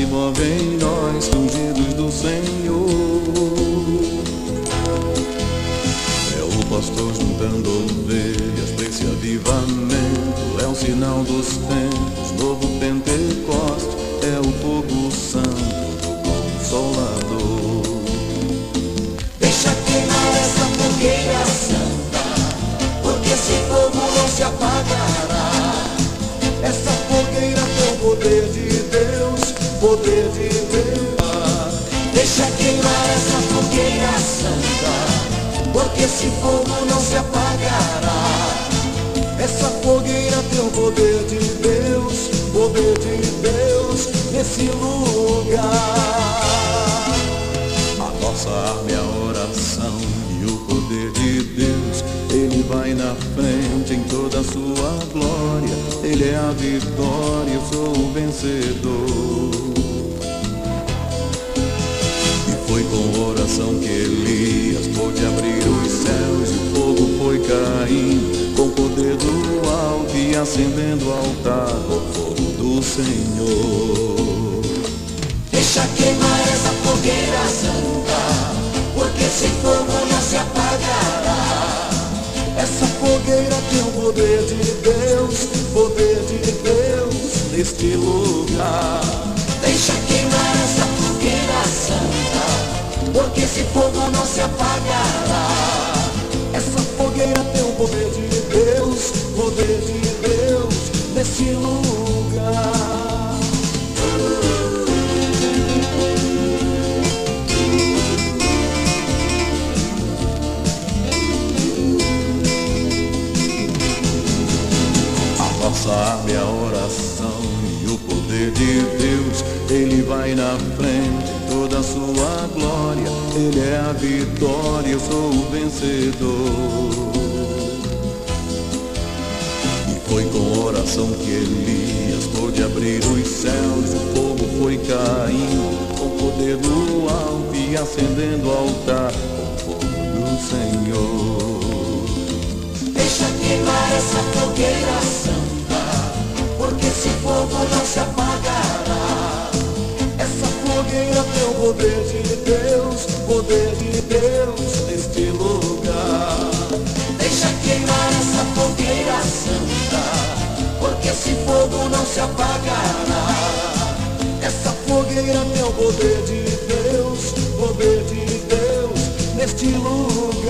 se move em nós, ungidos do Senhor. É o pastor juntando ovelhas pra esse avivamento. É o sinal dos tempos, novo Pentecoste. É o fogo santo do Consolador. Deixa queimar essa fogueira santa, porque esse fogo não se apagará. Essa fogueira tem o poder de Deus, poder de Deus. Deixa queimar essa fogueira santa, porque esse fogo não se apagará. Essa fogueira tem o poder de Deus, poder de Deus nesse lugar. A nossa arma é a oração e o poder de Deus. Ele vai na frente em toda a sua glória. Ele é a vitória, eu sou o vencedor. E foi com oração que Elias pôde abrir os céus e o fogo foi caindo com o poder do alto e acendendo o altar com o fogo do Senhor. Deixa queimar essa fogueira santa, porque esse fogo não se apagará. Essa fogueira tem o poder de Deus, poder de Deus neste lugar. Deixa queimar essa fogueira santa, porque esse fogo não se apagará. Essa fogueira tem o poder de Deus, poder de Deus neste lugar. Nossa arma é a oração e o poder de Deus. Ele vai na frente em toda a sua glória. Ele é a vitória, eu sou o vencedor. E foi com oração que Elias pôde abrir os céus. O fogo foi caindo com o poder do alto e acendendo o altar com o fogo do Senhor. Deixa queimar essa fogueira santa, porque esse fogo não se apagará. Essa fogueira tem o poder de Deus, poder de Deus neste lugar. Deixa queimar essa fogueira santa, porque esse fogo não se apagará. Essa fogueira tem o poder de Deus, poder de Deus neste lugar.